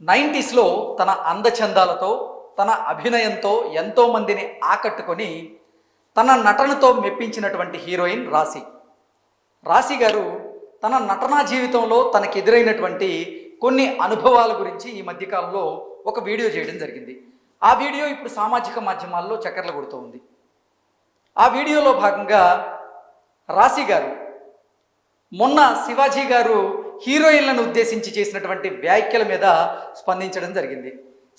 90స్లో తన అందచందాలతో తన అభినయంతో ఎంతో మందిని ఆకట్టుకొని తన నటనతో మెప్పించినటువంటి హీరోయిన్ రాశి. రాశి గారు తన నటనా జీవితంలో తనకు ఎదురైనటువంటి కొన్ని అనుభవాల గురించి ఈ మధ్యకాలంలో ఒక వీడియో చేయడం జరిగింది. ఆ వీడియో ఇప్పుడు సామాజిక మాధ్యమాల్లో చక్కర్లు కొడుతూ ఉంది. ఆ వీడియోలో భాగంగా రాశి గారు మొన్న శివాజీ గారు హీరోయిన్లను ఉద్దేశించి చేసినటువంటి వ్యాఖ్యల మీద స్పందించడం జరిగింది.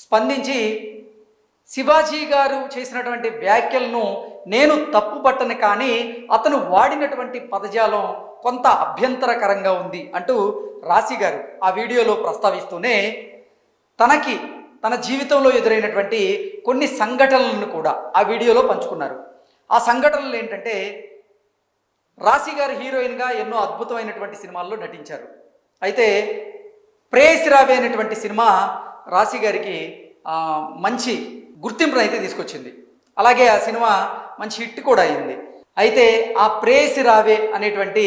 స్పందించి శివాజీ గారు చేసినటువంటి వ్యాఖ్యలను నేను తప్పుపట్టను, కానీ అతను వాడినటువంటి పదజాలం కొంత అభ్యంతరకరంగా ఉంది అంటూ రాశి గారు ఆ వీడియోలో ప్రస్తావిస్తూనే తన జీవితంలో ఎదురైనటువంటి కొన్ని సంఘటనలను కూడా ఆ వీడియోలో పంచుకున్నారు. ఆ సంఘటనలు ఏంటంటే, రాశి గారు హీరోయిన్గా ఎన్నో అద్భుతమైనటువంటి సినిమాల్లో నటించారు. అయితే ప్రేయసి రావే అనేటువంటి సినిమా రాశి గారికి మంచి గుర్తింపును అయితే తీసుకొచ్చింది. అలాగే ఆ సినిమా మంచి హిట్ కూడా అయింది. అయితే ఆ ప్రేయసి రావే అనేటువంటి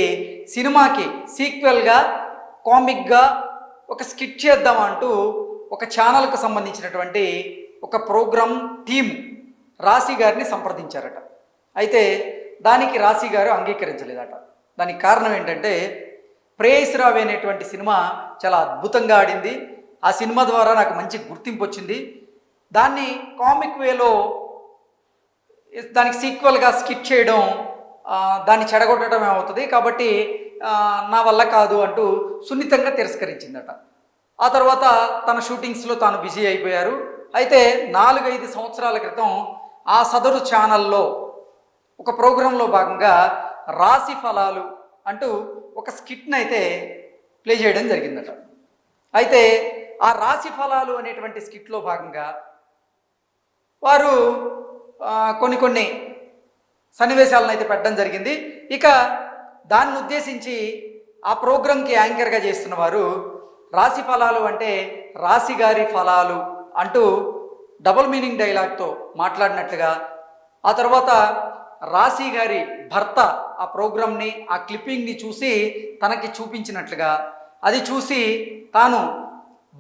సినిమాకి సీక్వెల్గా కామిక్గా ఒక స్కిట్ చేద్దామంటూ ఒక ఛానల్కు సంబంధించినటువంటి ఒక ప్రోగ్రామ్ టీమ్ రాశి గారిని సంప్రదించారట. అయితే దానికి రాశి గారు అంగీకరించలేదట. దానికి కారణం ఏంటంటే, ప్రేయసి రావే అనేటువంటి సినిమా చాలా అద్భుతంగా ఆడింది, ఆ సినిమా ద్వారా నాకు మంచి గుర్తింపు వచ్చింది, దాన్ని కామిక్ వేలో దానికి సీక్వెల్గా స్కిట్ చేయడం దాన్ని చెడగొట్టడం ఏమవుతుంది, కాబట్టి నా వల్ల కాదు అంటూ సున్నితంగా తిరస్కరించిందట. ఆ తర్వాత తన షూటింగ్స్లో తాను బిజీ అయిపోయారు. అయితే 4-5 సంవత్సరాల క్రితం ఆ సదరు ఛానల్లో ఒక ప్రోగ్రాంలో భాగంగా రాశి ఫలాలు అంటూ ఒక స్కిట్ని అయితే ప్లే చేయడం జరిగిందట. అయితే ఆ రాశి ఫలాలు అనేటువంటి స్కిట్లో భాగంగా వారు కొన్ని సన్నివేశాలను అయితే పెట్టడం జరిగింది. ఇక దాన్ని ఉద్దేశించి ఆ ప్రోగ్రాంకి యాంకర్గా చేస్తున్న వారు రాశి ఫలాలు అంటే రాశి గారి ఫలాలు అంటూ డబుల్ మీనింగ్ డైలాగ్తో మాట్లాడినట్లుగా, ఆ తర్వాత రాశి గారి భర్త ఆ ప్రోగ్రామ్ని ఆ క్లిప్పింగ్ని చూసి తనకి చూపించినట్లుగా, అది చూసి తాను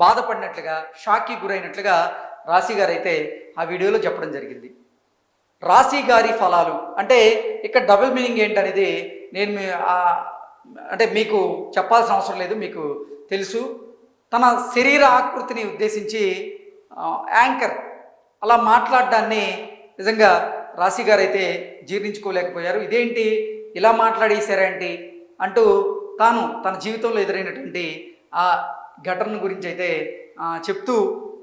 బాధపడినట్లుగా, షాక్కి గురైనట్లుగా రాశి గారు అయితే ఆ వీడియోలో చెప్పడం జరిగింది. రాశి గారి ఫలాలు అంటే ఇక్కడ డబుల్ మీనింగ్ ఏంటనేది నేను అంటే మీకు చెప్పాల్సిన అవసరం లేదు, మీకు తెలుసు. తన శరీర ఆకృతిని ఉద్దేశించి యాంకర్ అలా మాట్లాడడాన్ని నిజంగా రాశి గారు అయితే జీర్ణించుకోలేకపోయారు. ఇదేంటి ఇలా మాట్లాడేశారేంటి అంటూ తాను తన జీవితంలో ఎదురైనటువంటి ఆ ఘటన గురించి అయితే చెప్తూ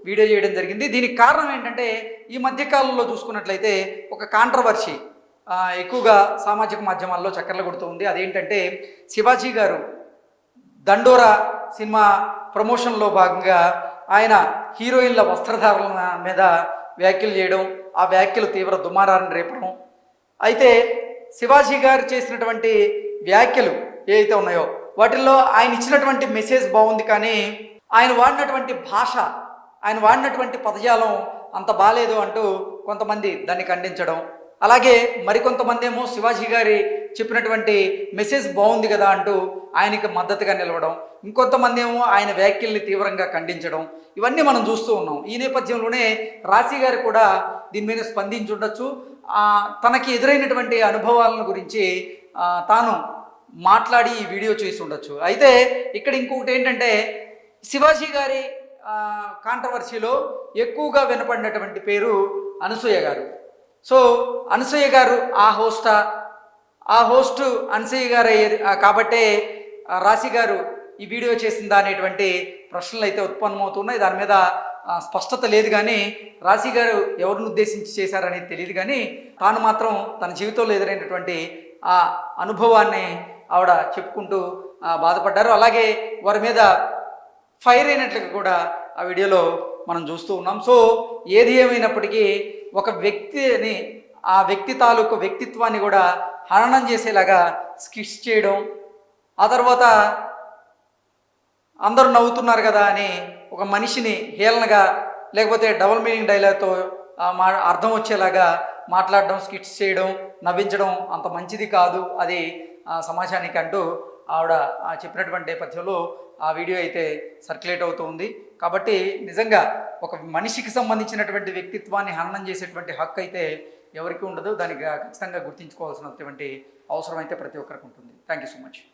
వీడియో చేయడం జరిగింది. దీనికి కారణం ఏంటంటే, ఈ మధ్యకాలంలో చూసుకున్నట్లయితే ఒక కాంట్రవర్సీ ఎక్కువగా సామాజిక మాధ్యమాల్లో చక్కర్లు కొడుతూ ఉంది. అదేంటంటే, శివాజీ గారు దండోరా సినిమా ప్రమోషన్లో భాగంగా ఆయన హీరోయిన్ల వస్త్రధారణ మీద వ్యాఖ్యలు చేయడం, ఆ వ్యాఖ్యలు తీవ్ర దుమారాన్ని రేపడం. అయితే శివాజీ గారు చేసినటువంటి వ్యాఖ్యలు ఏవైతే ఉన్నాయో వాటిల్లో ఆయన ఇచ్చినటువంటి మెసేజ్ బాగుంది, కానీ ఆయన వాడినటువంటి భాష, ఆయన వాడినటువంటి పదజాలం అంత బాలేదు అంటూ కొంతమంది దాన్ని ఖండించడం, అలాగే మరికొంతమంది ఏమో శివాజీ గారి చెప్పినటువంటి మెసేజ్ బాగుంది కదా అంటూ ఆయనకి మద్దతుగా నిలవడం, ఇంకొంతమంది ఏమో ఆయన వ్యాఖ్యల్ని తీవ్రంగా ఖండించడం, ఇవన్నీ మనం చూస్తూ ఉన్నాం. ఈ నేపథ్యంలోనే రాశి గారు కూడా దీని మీద స్పందించి ఉండొచ్చు. తనకి ఎదురైనటువంటి అనుభవాలను గురించి తాను మాట్లాడి ఈ వీడియో చేసి ఉండొచ్చు. అయితే ఇక్కడ ఇంకొకటి ఏంటంటే, శివాజీ గారి కాంట్రవర్సీలో ఎక్కువగా వినపడినటువంటి పేరు అనసూయ గారు. సో అనసూయ గారు ఆ హోస్ట్ అనసూయ గారు కాబట్టే రాశి గారు ఈ వీడియో చేసిందా అనేటువంటి ప్రశ్నలు అయితే ఉత్పన్నమవుతున్నాయి. దాని మీద స్పష్టత లేదు, కానీ రాశి గారు ఎవరిని ఉద్దేశించి చేశారనేది తెలియదు, కానీ తాను మాత్రం తన జీవితంలో ఎదురైనటువంటి ఆ అనుభవాన్ని ఆవిడ చెప్పుకుంటూ బాధపడ్డారు. అలాగే వారి మీద ఫైర్ అయినట్లుగా కూడా ఆ వీడియోలో మనం చూస్తూ ఉన్నాం. సో ఏది ఏమైనప్పటికీ ఒక వ్యక్తిని, ఆ వ్యక్తి తాలూకు వ్యక్తిత్వాన్ని కూడా హననం చేసేలాగా స్కిట్స్ చేయడం, ఆ తర్వాత అందరూ నవ్వుతున్నారు కదా అని ఒక మనిషిని హేళనగా లేకపోతే డబుల్ మీనింగ్ డైలాగ్తో అర్థం వచ్చేలాగా మాట్లాడడం, స్కిట్స్ చేయడం, నవ్వించడం అంత మంచిది కాదు అది సమాజానికి అంటూ ఆవిడ చెప్పినటువంటి నేపథ్యంలో ఆ వీడియో అయితే సర్క్యులేట్ అవుతూ ఉంది. కాబట్టి నిజంగా ఒక మనిషికి సంబంధించినటువంటి వ్యక్తిత్వాన్ని హననం చేసేటువంటి హక్కు అయితే ఎవరికి ఉండదు. దానికి ఖచ్చితంగా గుర్తించుకోవాల్సినటువంటి అవసరం అయితే ప్రతి ఒక్కరికి ఉంటుంది. Thank you so much.